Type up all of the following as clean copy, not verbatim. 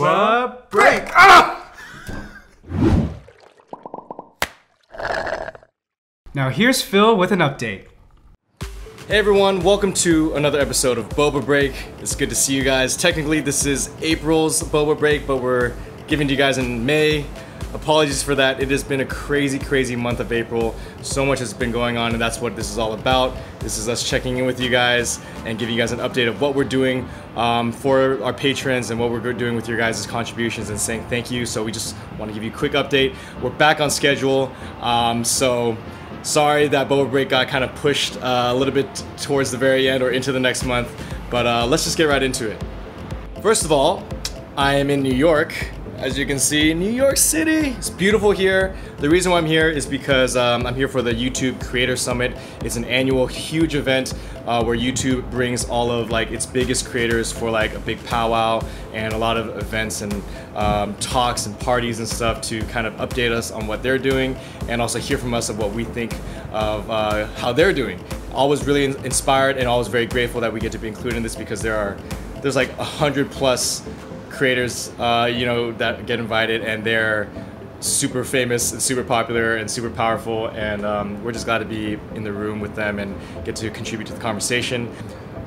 Boba break! Ah! Now here's Phil with an update. Hey everyone, welcome to another episode of Boba Break. It's good to see you guys. Technically this is April's Boba Break, but we're giving to you guys in May. Apologies for that. It has been a crazy month of April. So much has been going on, and that's what this is all about. This is us checking in with you guys and giving you guys an update of what we're doing for our patrons and what we're doing with your guys' contributions and saying thank you. So we just want to give you a quick update. We're back on schedule. So sorry that Boba Break got kind of pushed a little bit towards the very end or into the next month, but let's just get right into it. First of all, I am in New York. As you can see, New York City. It's beautiful here. The reason why I'm here is because I'm here for the YouTube Creator Summit. It's an annual huge event where YouTube brings all of like its biggest creators for like a big powwow and a lot of events and talks and parties and stuff to kind of update us on what they're doing and also hear from us of what we think of how they're doing. Always really inspired and always very grateful that we get to be included in this because there's like 100+ creators, you know, that get invited, and they're super famous and super popular and super powerful, and we're just glad to be in the room with them and get to contribute to the conversation.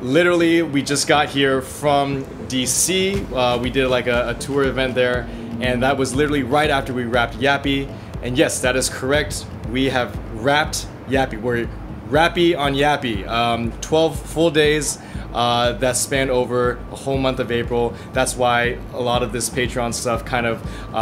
Literally, we just got here from DC. We did like a tour event there, and that was literally right after we wrapped Yappy. And yes, that is correct. We have wrapped Yappy. We're Rappy on Yappy. 12 full days. That spanned over a whole month of April. That's why a lot of this Patreon stuff kind of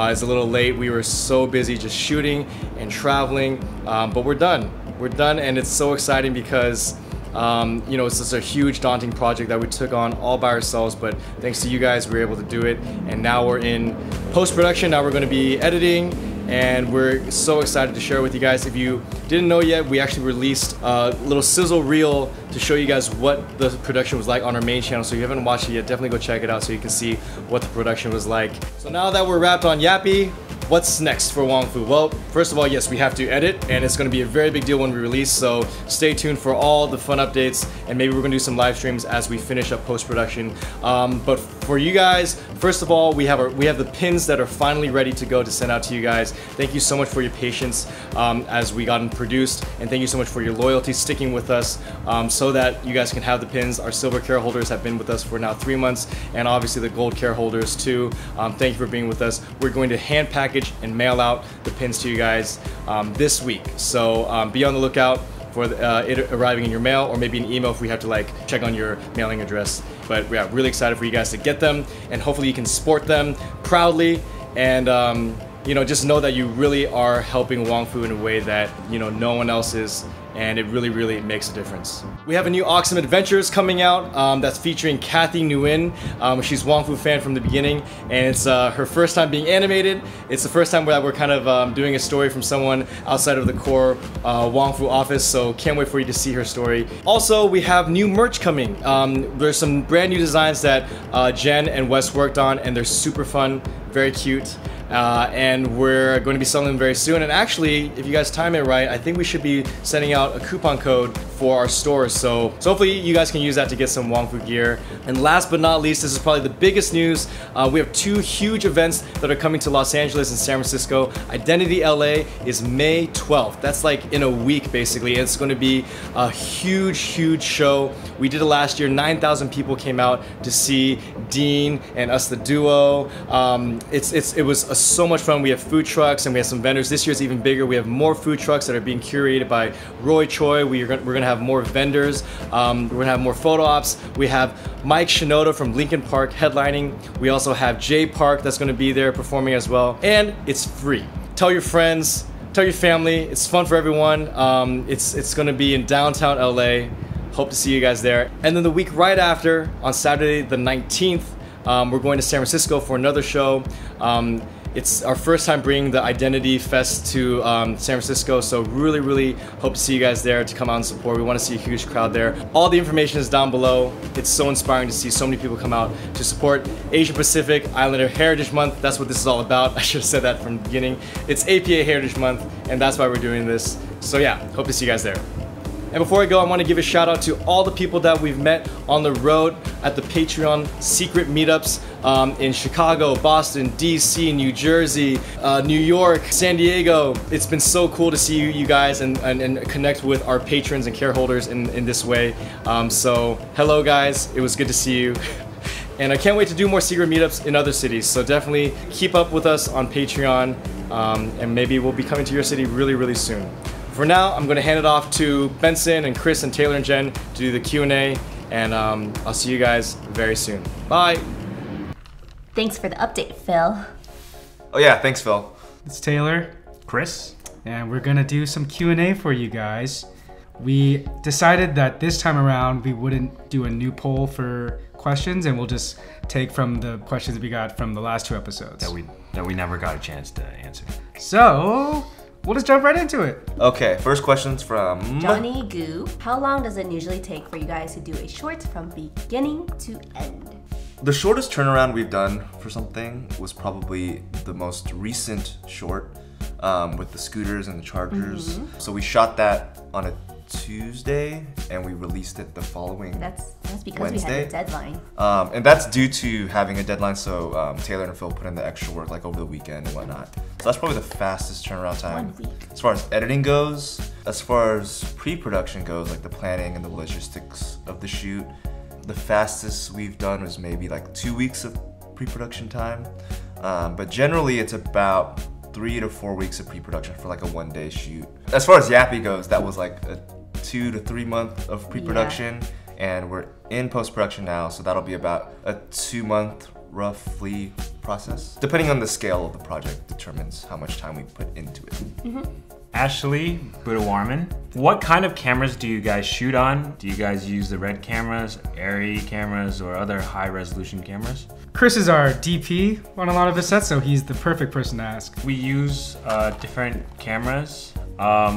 is a little late. We were so busy just shooting and traveling, but we're done. We're done, and it's so exciting because you know, it's just a huge daunting project that we took on all by ourselves, but thanks to you guys we were able to do it, and now we're in post-production. Now we're going to be editing, and we're so excited to share with you guys. If you didn't know yet, we actually released a little sizzle reel to show you guys what the production was like on our main channel. So if you haven't watched it yet, definitely go check it out so you can see what the production was like. So now that we're wrapped on Yappy, what's next for Wong Fu? Well, first of all, yes, we have to edit, and it's going to be a very big deal when we release, so stay tuned for all the fun updates, and maybe we're going to do some live streams as we finish up post-production. But for you guys, first of all, we have the pins that are finally ready to go to send out to you guys. Thank you so much for your patience as we got them produced, and thank you so much for your loyalty, sticking with us so that you guys can have the pins. Our silver care holders have been with us for now 3 months, and obviously the gold care holders too. Thank you for being with us. We're going to hand package and mail out the pins to you guys this week, so be on the lookout for it arriving in your mail, or maybe an email if we have to like check on your mailing address. But yeah, really excited for you guys to get them, and hopefully you can sport them proudly, and you know, just know that you really are helping Wong Fu in a way that, you know, no one else is, and it really makes a difference. We have a new Awesome Adventures coming out that's featuring Kathy Nguyen. She's Wong Fu fan from the beginning, and it's her first time being animated. It's the first time that we're kind of doing a story from someone outside of the core Wong Fu office, so can't wait for you to see her story. Also, we have new merch coming. There's some brand new designs that Jen and Wes worked on, and they're super fun, very cute. And we're going to be selling them very soon, and actually, if you guys time it right, I think we should be sending out a coupon code for our stores, so hopefully you guys can use that to get some Wong Fu gear. And last but not least, this is probably the biggest news. We have 2 huge events that are coming to Los Angeles and San Francisco. Identity LA is May 12th. That's like in a week basically. It's going to be a huge show. We did it last year. 9,000 people came out to see Dean and us, the duo. It was so much fun. We have food trucks and we have some vendors. This year's even bigger. We have more food trucks that are being curated by Roy Choi. We're gonna have more vendors. We're gonna have more photo ops. We have Mike Shinoda from Lincoln Park headlining. We also have Jay Park that's gonna be there performing as well. And it's free. Tell your friends, tell your family. It's fun for everyone. It's gonna be in downtown LA. Hope to see you guys there. And then the week right after, on Saturday the 19th, we're going to San Francisco for another show. It's our first time bringing the Identity Fest to San Francisco, so really hope to see you guys there to come out and support. We want to see a huge crowd there. All the information is down below. It's so inspiring to see so many people come out to support Asia Pacific Islander Heritage Month. That's what this is all about. I should have said that from the beginning. It's APA Heritage Month, and that's why we're doing this. So yeah, hope to see you guys there. And before I go, I want to give a shout out to all the people that we've met on the road at the Patreon secret meetups in Chicago, Boston, DC, New Jersey, New York, San Diego. It's been so cool to see you guys and connect with our patrons and care holders in this way. So hello guys, it was good to see you. And I can't wait to do more secret meetups in other cities. So definitely keep up with us on Patreon, and maybe we'll be coming to your city really, really soon. For now, I'm gonna hand it off to Benson and Chris and Taylor and Jen to do the Q&A, and I'll see you guys very soon. Bye. Thanks for the update, Phil. Oh yeah, thanks Phil. It's Taylor, Chris? and we're gonna do some Q&A for you guys. We decided that this time around we wouldn't do a new poll for questions, and we'll just take from the questions we got from the last 2 episodes. That we never got a chance to answer. So, we'll just jump right into it. Okay, first question's from Johnny Goo, how long does it usually take for you guys to do a short from beginning to end? The shortest turnaround we've done for something was probably the most recent short with the scooters and the chargers. So we shot that on a Tuesday and we released it the following That's because Wednesday. we had a deadline. And that's due to having a deadline, so Taylor and Phil put in the extra work like over the weekend and whatnot. So that's probably the fastest turnaround time. 1 week. As far as editing goes, as far as pre-production goes, like the planning and the logistics of the shoot, the fastest we've done was maybe like 2 weeks of pre-production time. But generally it's about 3 to 4 weeks of pre-production for like a 1-day shoot. As far as Yappy goes, that was like a 2 to 3 month of pre-production, and we're in post-production now, so that'll be about a 2-month roughly process. Depending on the scale of the project determines how much time we put into it. Ashley Budawarman, what kind of cameras do you guys shoot on? Do you guys use the Red cameras, Arri cameras, or other high-resolution cameras? Chris is our DP on a lot of his sets, so he's the perfect person to ask. We use different cameras.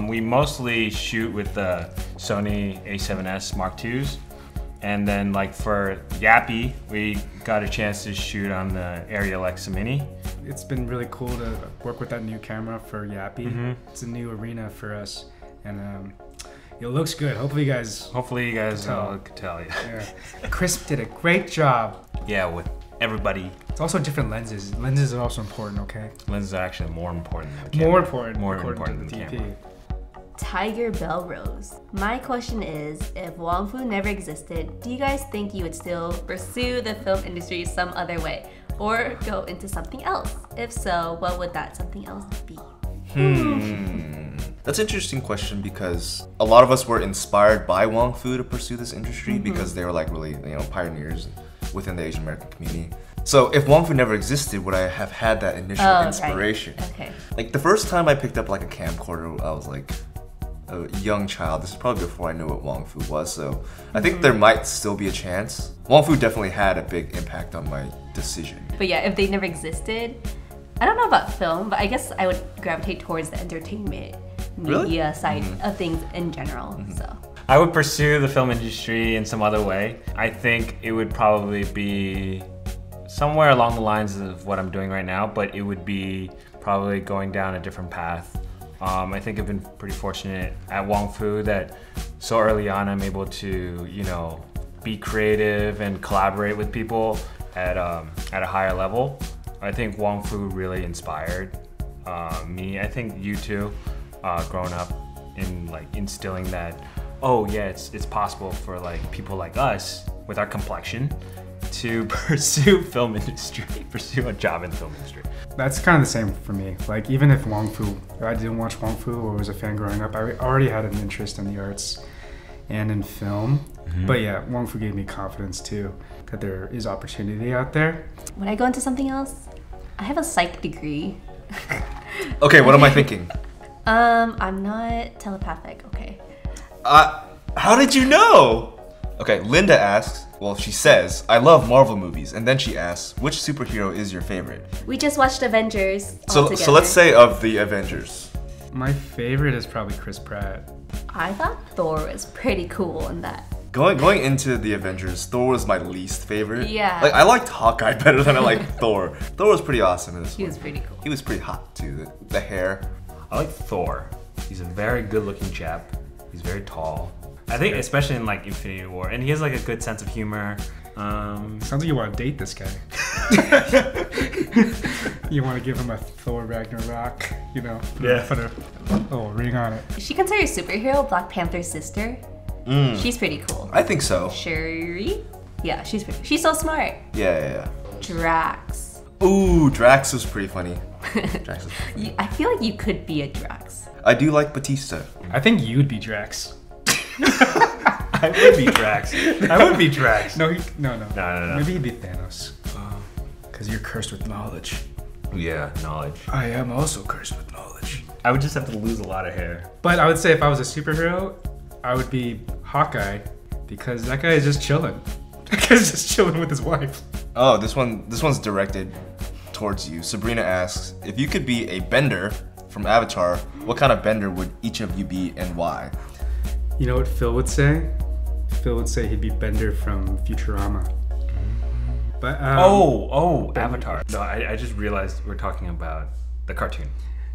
We mostly shoot with the Sony A7S Mark IIs. And then like for Yappy, we got a chance to shoot on the Arri Alexa Mini. It's been really cool to work with that new camera for Yappy. It's a new arena for us, and it looks good. Hopefully you guys Could tell, yeah. Yeah. Chris did a great job. Yeah, with everybody. It's also different lenses. Lenses are also important, okay? Lenses are actually more important than the camera. More important. More according important to than the the camera. Tiger Belrose, my question is, if Wong Fu never existed, do you guys think you would still pursue the film industry some other way, or go into something else? If so, what would that something else be? That's an interesting question because a lot of us were inspired by Wong Fu to pursue this industry because they were like really, pioneers within the Asian American community. So if Wong Fu never existed, would I have had that initial inspiration? Right. Okay. Like the first time I picked up like a camcorder, I was like a young child. This is probably before I knew what Wong Fu was, so I think there might still be a chance. Wong Fu definitely had a big impact on my decision. But yeah, if they never existed, I don't know about film, but I guess I would gravitate towards the entertainment media side of things in general. So I would pursue the film industry in some other way. I think it would probably be somewhere along the lines of what I'm doing right now, but it would be probably going down a different path. I think I've been pretty fortunate at Wong Fu that so early on I'm able to, be creative and collaborate with people at a higher level. I think Wong Fu really inspired me. I think you too, growing up in like instilling that, oh yeah, it's possible for like people like us with our complexion to pursue film industry, pursue a job in the film industry. That's kind of the same for me. Like even if I didn't watch Wong Fu or was a fan growing up, I already had an interest in the arts and in film. But yeah, Wong Fu gave me confidence too, that there is opportunity out there. would I go into something else? I have a psych degree. Okay, what am I thinking? I'm not telepathic, okay. How did you know? Okay, Linda asks, well, she says, I love Marvel movies, and then she asks, which superhero is your favorite? We just watched Avengers So let's say of the Avengers. My favorite is probably Chris Pratt. I thought Thor was pretty cool in that. Going into the Avengers, Thor was my least favorite. Yeah. Like I liked Hawkeye better than I liked Thor. Thor was pretty awesome in this He one. was pretty cool. He was pretty hot too. The hair. I like Thor. He's a very good looking chap. He's very tall. I think especially in like Infinity War, and he has like a good sense of humor. Sounds like you want to date this guy. You want to give him a Thor Ragnarok, you know? Put a little ring on it. Is she considered a superhero? Black Panther's sister? She's pretty cool. I think so. Shuri? Yeah, she's so smart. Yeah. Drax. Ooh, Drax was pretty funny. Drax was I feel like you could be a Drax. I do like Batista. I think you'd be Drax. I would be Drax. I would be Drax. No. No. Maybe he'd be Thanos. Because you're cursed with knowledge. Yeah, knowledge. I am also cursed with knowledge. I would just have to lose a lot of hair. But I would say if I was a superhero, I would be Hawkeye. Because that guy is just chilling. That guy's just chilling with his wife. Oh, this one's directed towards you. Sabrina asks, if you could be a bender from Avatar, what kind of bender would each of you be and why? You know what Phil would say? Phil would say he'd be Bender from Futurama. But Avatar. No, I just realized we're talking about the cartoon.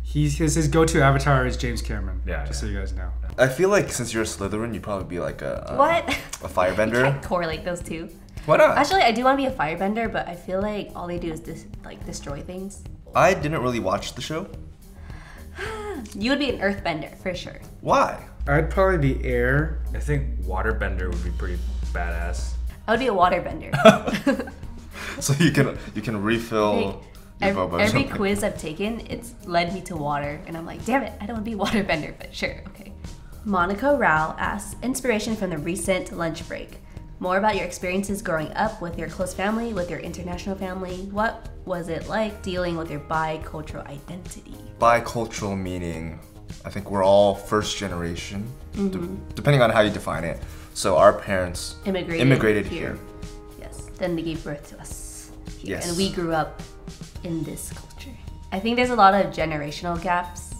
His go-to avatar is James Cameron. Yeah. So you guys know. I feel like since you're a Slytherin, you'd probably be like a What? a firebender. I can't correlate those two. Why not? Actually, I do want to be a firebender, but I feel like all they do is destroy things. I didn't really watch the show. You would be an earthbender, for sure. Why? I'd probably be air. I think waterbender would be pretty badass. I would be a waterbender. So you can refill your Boba. Every quiz I've taken, it's led me to water, and I'm like, damn it, I don't want to be a waterbender, but sure, okay. Monica Rao asks, inspiration from the recent lunch break. More about your experiences growing up with your close family, with your international family. What was it like dealing with your bicultural identity? Bicultural meaning, I think we're all first generation, depending on how you define it. So our parents immigrated here. Yes. Then they gave birth to us here, Yes. and we grew up in this culture. I think there's a lot of generational gaps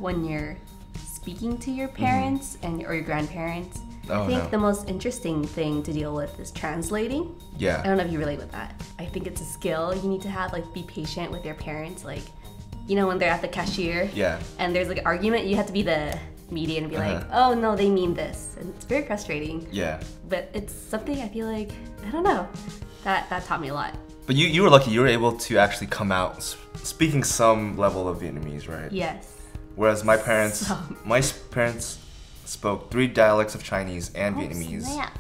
when you're speaking to your parents or your grandparents. I think the most interesting thing to deal with is translating. Yeah. I don't know if you relate with that. I think it's a skill you need to have, like be patient with your parents. Like, you know, when they're at the cashier and there's like an argument, you have to be the median and be like, oh no, they mean this. And it's very frustrating. Yeah. But it's something I feel like, I don't know, that taught me a lot. But you were lucky, you were able to actually come out speaking some level of Vietnamese, right? Yes. Whereas my parents spoke 3 dialects of Chinese and Vietnamese. Snap.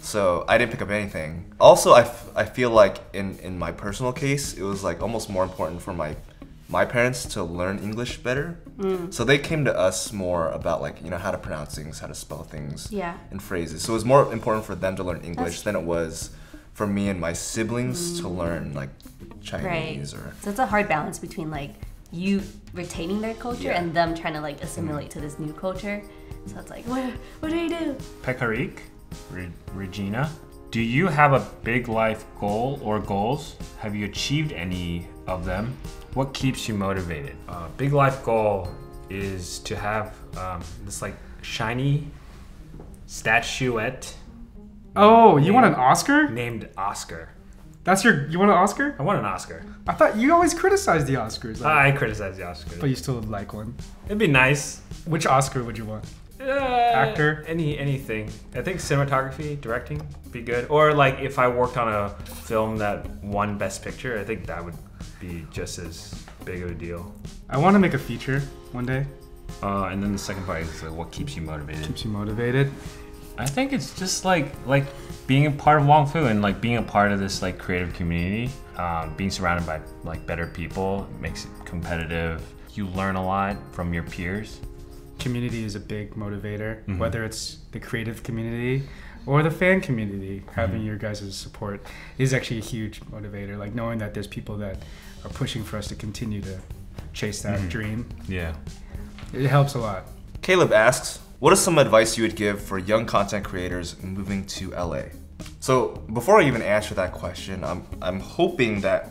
So I didn't pick up anything. Also, I feel like in my personal case, it was like almost more important for my parents to learn English better. So they came to us more about like, you know, how to pronounce things, how to spell things and phrases. So it was more important for them to learn English than it was for me and my siblings to learn like Chinese or... So it's a hard balance between like you retaining their culture and them trying to like assimilate to this new culture. So it's like, what do you do? Pekarik, Regina, do you have a big life goal or goals? Have you achieved any of them? What keeps you motivated? Big life goal is to have this like shiny statuette. Oh, you want an Oscar? Named Oscar. You want an Oscar? I want an Oscar. I thought you always criticize the Oscars. I criticize the Oscars. But you still would like one. It'd be nice. Which Oscar would you want? Actor? Anything. I think cinematography, directing would be good. Or like if I worked on a film that won Best Picture, I think that would be just as big of a deal. I want to make a feature one day. And then the second part is like, what keeps you motivated? Keeps you motivated? I think it's just like being a part of Wong Fu and like being a part of this like creative community. Being surrounded by like better people makes it competitive. You learn a lot from your peers. Community is a big motivator, whether it's the creative community or the fan community. Having your guys' support is actually a huge motivator. Like knowing that there's people that are pushing for us to continue to chase that dream. Yeah. It helps a lot. Caleb asks, what is some advice you would give for young content creators moving to LA? So before I even answer that question, I'm hoping that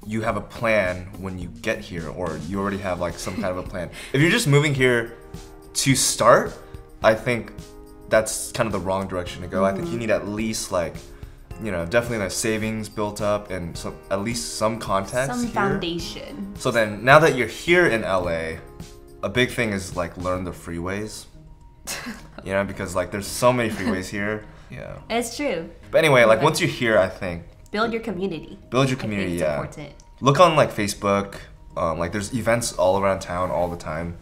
you have a plan when you get here, or you already have like some kind of a plan. If you're just moving here to start, I think that's kind of the wrong direction to go. I think you need at least like, you know, definitely like savings built up and at least some contacts Some here. foundation. So then now that you're here in LA, a big thing is like learn the freeways. You know, because like there's so many freeways here. Yeah. It's true. But anyway, like once you're here, I think Build your community. build your community. It's Yeah. important. Look on like Facebook. Like there's events all around town all the time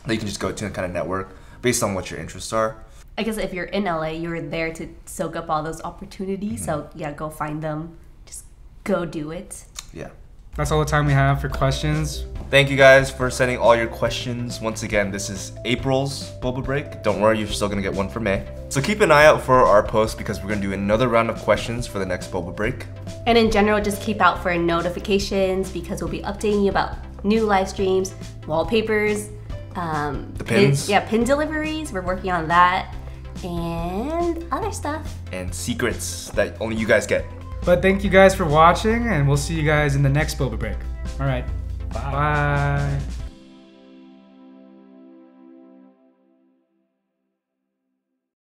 that you can just go to and kind of network based on what your interests are. I guess if you're in LA, you're there to soak up all those opportunities. So yeah, go find them. Just go do it. Yeah. That's all the time we have for questions. Thank you guys for sending all your questions. Once again, this is April's Boba Break. Don't worry, you're still gonna get one for May. So keep an eye out for our post because we're gonna do another round of questions for the next Boba Break. And in general, just keep out for notifications because we'll be updating you about new live streams, wallpapers, The pins. pin deliveries. We're working on that and other stuff. And secrets that only you guys get. But thank you guys for watching, and we'll see you guys in the next Boba Break. All right. Bye. Bye.